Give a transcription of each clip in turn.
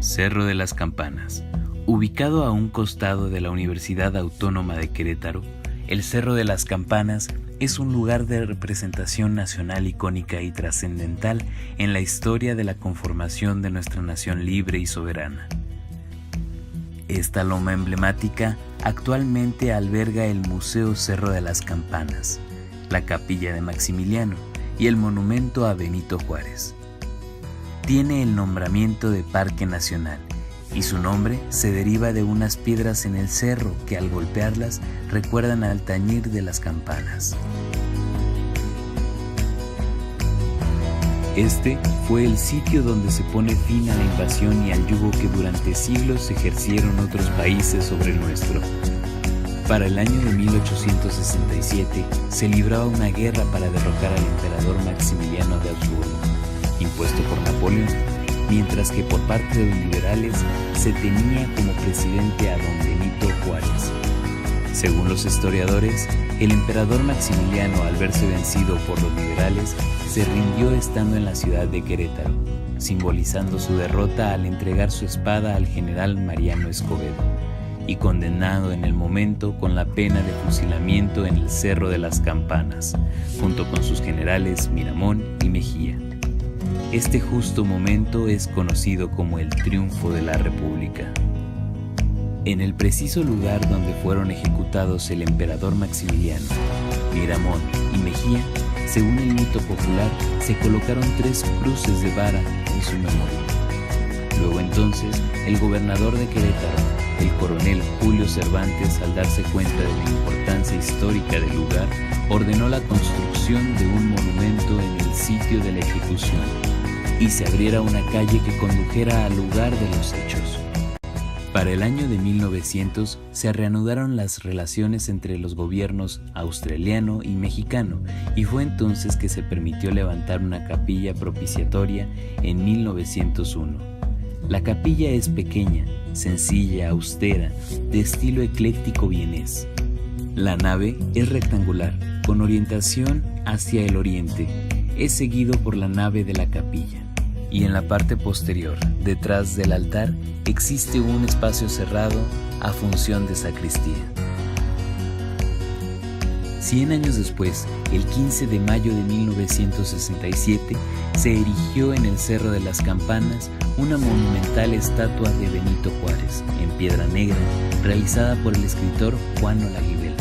Cerro de las Campanas. Ubicado a un costado de la Universidad Autónoma de Querétaro, el Cerro de las Campanas es un lugar de representación nacional icónica y trascendental en la historia de la conformación de nuestra nación libre y soberana. Esta loma emblemática actualmente alberga el Museo Cerro de las Campanas, la Capilla de Maximiliano y el monumento a Benito Juárez. Tiene el nombramiento de Parque Nacional y su nombre se deriva de unas piedras en el cerro que al golpearlas recuerdan al tañir de las campanas. Este fue el sitio donde se pone fin a la invasión y al yugo que durante siglos ejercieron otros países sobre el nuestro. Para el año de 1867 se libraba una guerra para derrocar al emperador Maximiliano de Habsburgo, impuesto por Napoleón, mientras que por parte de los liberales se tenía como presidente a don Benito Juárez. Según los historiadores, el emperador Maximiliano, al verse vencido por los liberales, se rindió estando en la ciudad de Querétaro, simbolizando su derrota al entregar su espada al general Mariano Escobedo, y condenado en el momento con la pena de fusilamiento en el Cerro de las Campanas, junto con sus generales Miramón y Mejía. Este justo momento es conocido como el triunfo de la República. En el preciso lugar donde fueron ejecutados el emperador Maximiliano, Miramón y Mejía, según el mito popular, se colocaron 3 cruces de vara en su memoria. Luego entonces, el gobernador de Querétaro, el coronel Julio Cervantes, al darse cuenta de la importancia histórica del lugar, ordenó la construcción de un monumento en el sitio de la ejecución y se abriera una calle que condujera al lugar de los hechos. Para el año de 1900 se reanudaron las relaciones entre los gobiernos australiano y mexicano y fue entonces que se permitió levantar una capilla propiciatoria en 1901. La capilla es pequeña, sencilla, austera, de estilo ecléctico vienés. La nave es rectangular, con orientación hacia el oriente. Es seguido por la nave de la capilla. Y en la parte posterior, detrás del altar, existe un espacio cerrado a función de sacristía. 100 años después, el 15 de mayo de 1967, se erigió en el Cerro de las Campanas una monumental estatua de Benito Juárez, en piedra negra, realizada por el escritor Juan Olaguibel,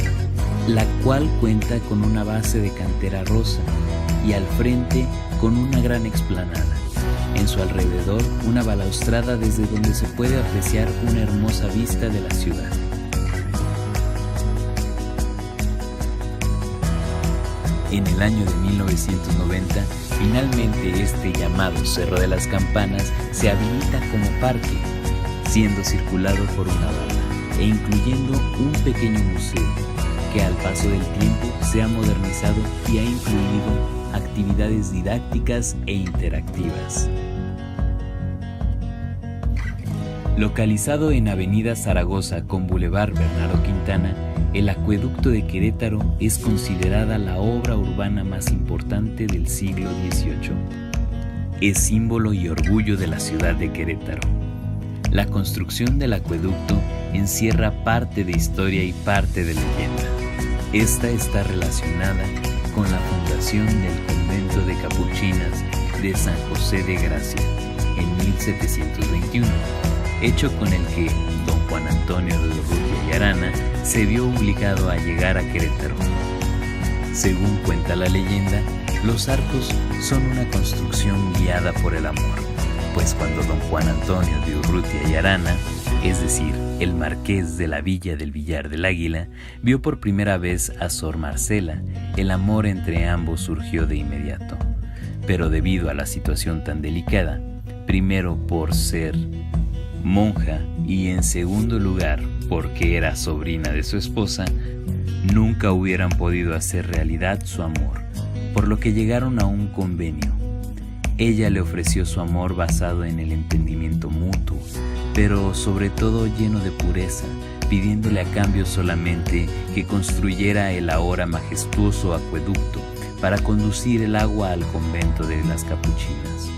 la cual cuenta con una base de cantera rosa y al frente con una gran explanada. En su alrededor, una balaustrada desde donde se puede apreciar una hermosa vista de la ciudad. En el año de 1990, finalmente este llamado Cerro de las Campanas se habilita como parque, siendo circulado por una barda e incluyendo un pequeño museo que al paso del tiempo se ha modernizado y ha incluido actividades didácticas e interactivas. Localizado en Avenida Zaragoza con Boulevard Bernardo Quintana, el Acueducto de Querétaro es considerada la obra urbana más importante del siglo XVIII. Es símbolo y orgullo de la ciudad de Querétaro. La construcción del acueducto encierra parte de historia y parte de leyenda. Esta está relacionada con la fundación del convento de capuchinas de San José de Gracia en 1721, hecho con el que don Juan Antonio de Urrutia y Arana se vio obligado a llegar a Querétaro. Según cuenta la leyenda, los arcos son una construcción guiada por el amor, pues cuando don Juan Antonio de Urrutia y Arana, es decir, el marqués de la villa del Villar del Águila, vio por primera vez a Sor Marcela, el amor entre ambos surgió de inmediato. Pero debido a la situación tan delicada, primero por ser monja y en segundo lugar porque era sobrina de su esposa, nunca hubieran podido hacer realidad su amor, por lo que llegaron a un convenio. Ella le ofreció su amor basado en el entendimiento mutuo, pero sobre todo lleno de pureza, pidiéndole a cambio solamente que construyera el ahora majestuoso acueducto para conducir el agua al convento de las Capuchinas.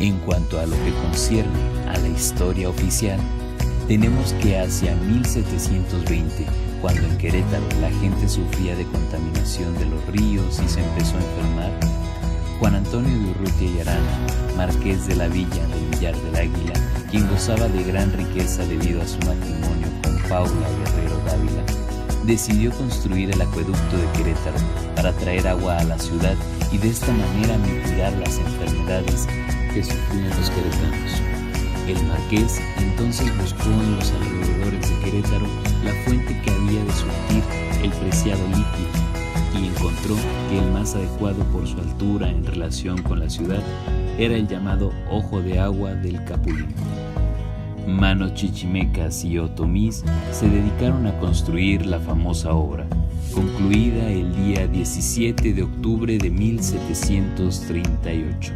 En cuanto a lo que concierne a la historia oficial, tenemos que hacia 1720, cuando en Querétaro la gente sufría de contaminación de los ríos y se empezó a enfermar, Juan Antonio de Urrutia y Arana, marqués de la villa de Villar del Águila, quien gozaba de gran riqueza debido a su matrimonio con Paula Guerrero Dávila, decidió construir el acueducto de Querétaro para traer agua a la ciudad y de esta manera mitigar las enfermedades que sufrían los queretanos. El marqués entonces buscó en los alrededores de Querétaro la fuente que había de surtir el preciado líquido y encontró que el más adecuado por su altura en relación con la ciudad era el llamado Ojo de Agua del Capulín. Manos chichimecas y otomís se dedicaron a construir la famosa obra, concluida el día 17 de octubre de 1738.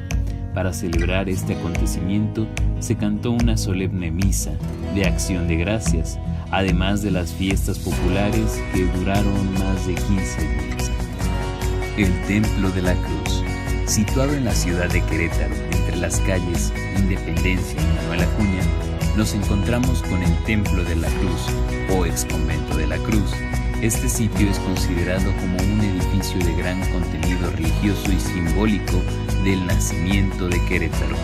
Para celebrar este acontecimiento se cantó una solemne misa de acción de gracias, además de las fiestas populares que duraron más de 15 días. El Templo de la Cruz, situado en la ciudad de Querétaro, entre las calles Independencia y Manuel Acuña, nos encontramos con el Templo de la Cruz o Exconvento de la Cruz. Este sitio es considerado como un edificio de gran contenido religioso y simbólico del nacimiento de Querétaro.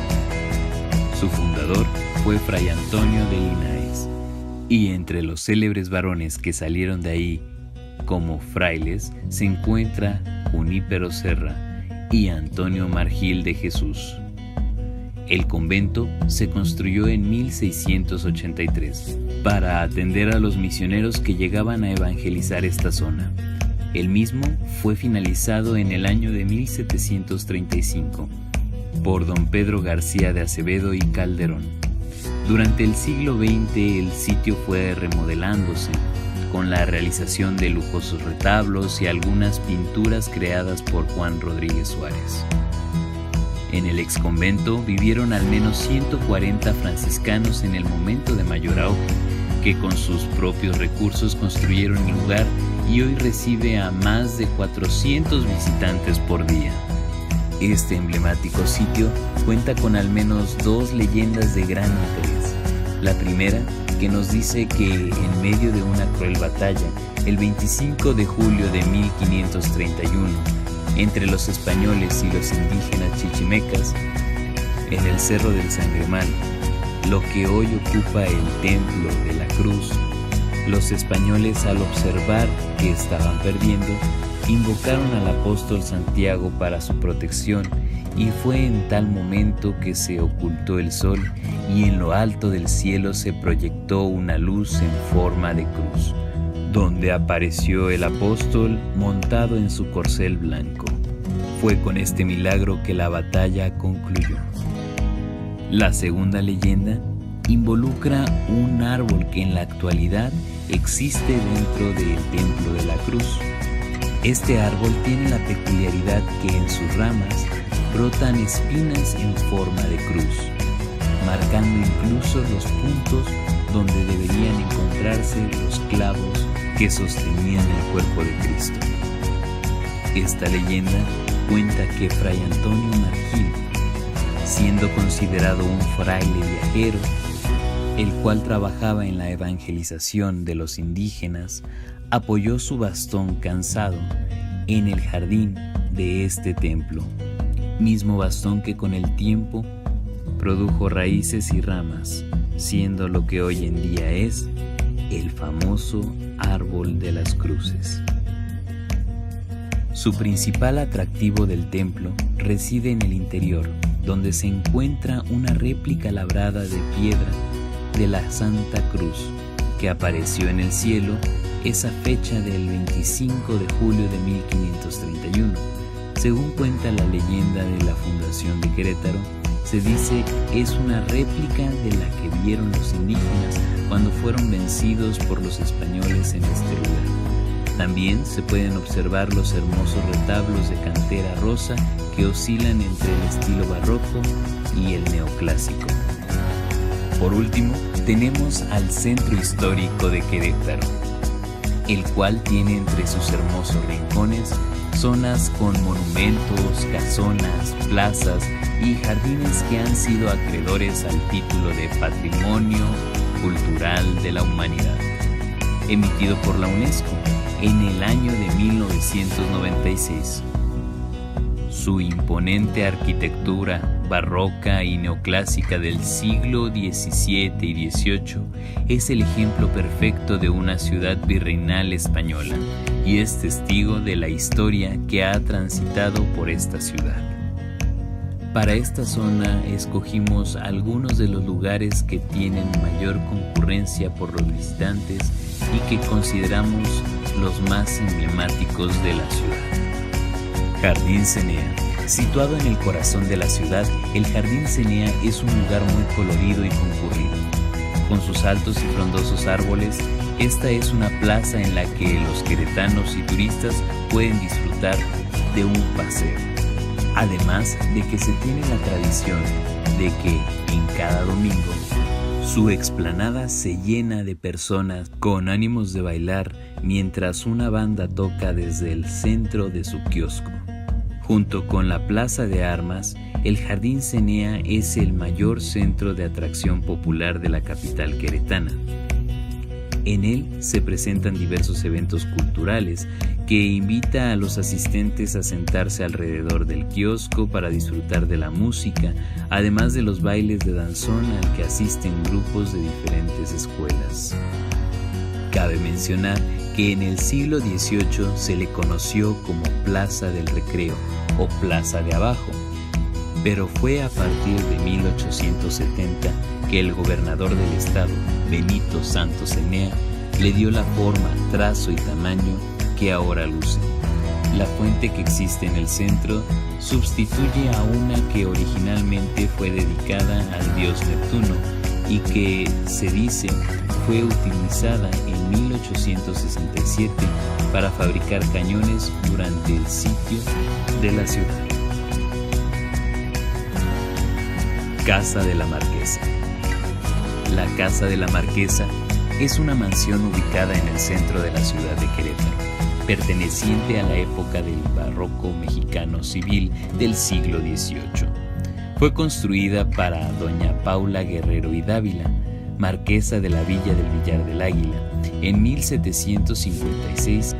Su fundador fue Fray Antonio de Linares, y entre los célebres varones que salieron de ahí como frailes se encuentra Junípero Serra y Antonio Margil de Jesús. El convento se construyó en 1683 para atender a los misioneros que llegaban a evangelizar esta zona. El mismo fue finalizado en el año de 1735 por don Pedro García de Acevedo y Calderón. Durante el siglo XX el sitio fue remodelándose con la realización de lujosos retablos y algunas pinturas creadas por Juan Rodríguez Suárez. En el exconvento vivieron al menos 140 franciscanos en el momento de mayor auge, que con sus propios recursos construyeron el lugar y hoy recibe a más de 400 visitantes por día. Este emblemático sitio cuenta con al menos 2 leyendas de gran interés. La primera, que nos dice que en medio de una cruel batalla, el 25 de julio de 1531, entre los españoles y los indígenas chichimecas, en el Cerro del Sangremal, lo que hoy ocupa el Templo de la Cruz, los españoles, al observar que estaban perdiendo, invocaron al apóstol Santiago para su protección, y fue en tal momento que se ocultó el sol y en lo alto del cielo se proyectó una luz en forma de cruz, donde apareció el apóstol montado en su corcel blanco. Fue con este milagro que la batalla concluyó. La segunda leyenda involucra un árbol que en la actualidad existe dentro del Templo de la Cruz. Este árbol tiene la peculiaridad que en sus ramas brotan espinas en forma de cruz, marcando incluso los puntos donde deberían encontrarse los clavos que sostenían el cuerpo de Cristo. Esta leyenda cuenta que Fray Antonio Margil, siendo considerado un fraile viajero, el cual trabajaba en la evangelización de los indígenas, apoyó su bastón cansado en el jardín de este templo, mismo bastón que con el tiempo produjo raíces y ramas, siendo lo que hoy en día es el famoso árbol de las cruces. Su principal atractivo del templo reside en el interior, donde se encuentra una réplica labrada de piedra de la Santa Cruz, que apareció en el cielo esa fecha del 25 de julio de 1531. Según cuenta la leyenda de la fundación de Querétaro, se dice es una réplica de la que vieron los indígenas cuando fueron vencidos por los españoles en este lugar. También se pueden observar los hermosos retablos de cantera rosa que oscilan entre el estilo barroco y el neoclásico. Por último, tenemos al Centro Histórico de Querétaro, el cual tiene entre sus hermosos rincones zonas con monumentos, casonas, plazas y jardines que han sido acreedores al título de Patrimonio Cultural de la Humanidad, emitido por la UNESCO en el año de 1996. Su imponente arquitectura barroca y neoclásica del siglo XVII y XVIII es el ejemplo perfecto de una ciudad virreinal española y es testigo de la historia que ha transitado por esta ciudad. Para esta zona escogimos algunos de los lugares que tienen mayor concurrencia por los visitantes y que consideramos los más emblemáticos de la ciudad. Jardín Cenea. Situado en el corazón de la ciudad, el Jardín Cenea es un lugar muy colorido y concurrido. Con sus altos y frondosos árboles, esta es una plaza en la que los queretanos y turistas pueden disfrutar de un paseo. Además de que se tiene la tradición de que en cada domingo su explanada se llena de personas con ánimos de bailar mientras una banda toca desde el centro de su kiosco. Junto con la Plaza de Armas, el Jardín Cenea es el mayor centro de atracción popular de la capital queretana. En él se presentan diversos eventos culturales que invita a los asistentes a sentarse alrededor del kiosco para disfrutar de la música, además de los bailes de danzón al que asisten grupos de diferentes escuelas. Cabe mencionar que en el siglo XVIII se le conoció como Plaza del Recreo o Plaza de Abajo, pero fue a partir de 1870 que el gobernador del estado, Benito Santos Cenea, le dio la forma, trazo y tamaño que ahora luce. La fuente que existe en el centro sustituye a una que originalmente fue dedicada al dios Neptuno y que, se dice, fue utilizada en 1867 para fabricar cañones durante el sitio de la ciudad. Casa de la Marquesa. La Casa de la Marquesa es una mansión ubicada en el centro de la ciudad de Querétaro, perteneciente a la época del barroco mexicano civil del siglo XVIII. Fue construida para doña Paula Guerrero y Dávila, marquesa de la Villa del Villar del Águila, en 1756.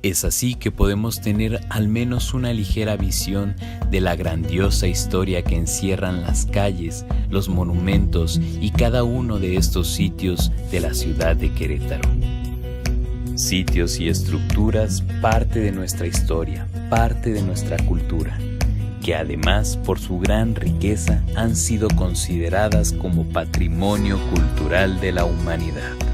Es así que podemos tener al menos una ligera visión de la grandiosa historia que encierran las calles, los monumentos y cada uno de estos sitios de la ciudad de Querétaro. Sitios y estructuras parte de nuestra historia, parte de nuestra cultura, que además por su gran riqueza han sido consideradas como patrimonio cultural de la humanidad.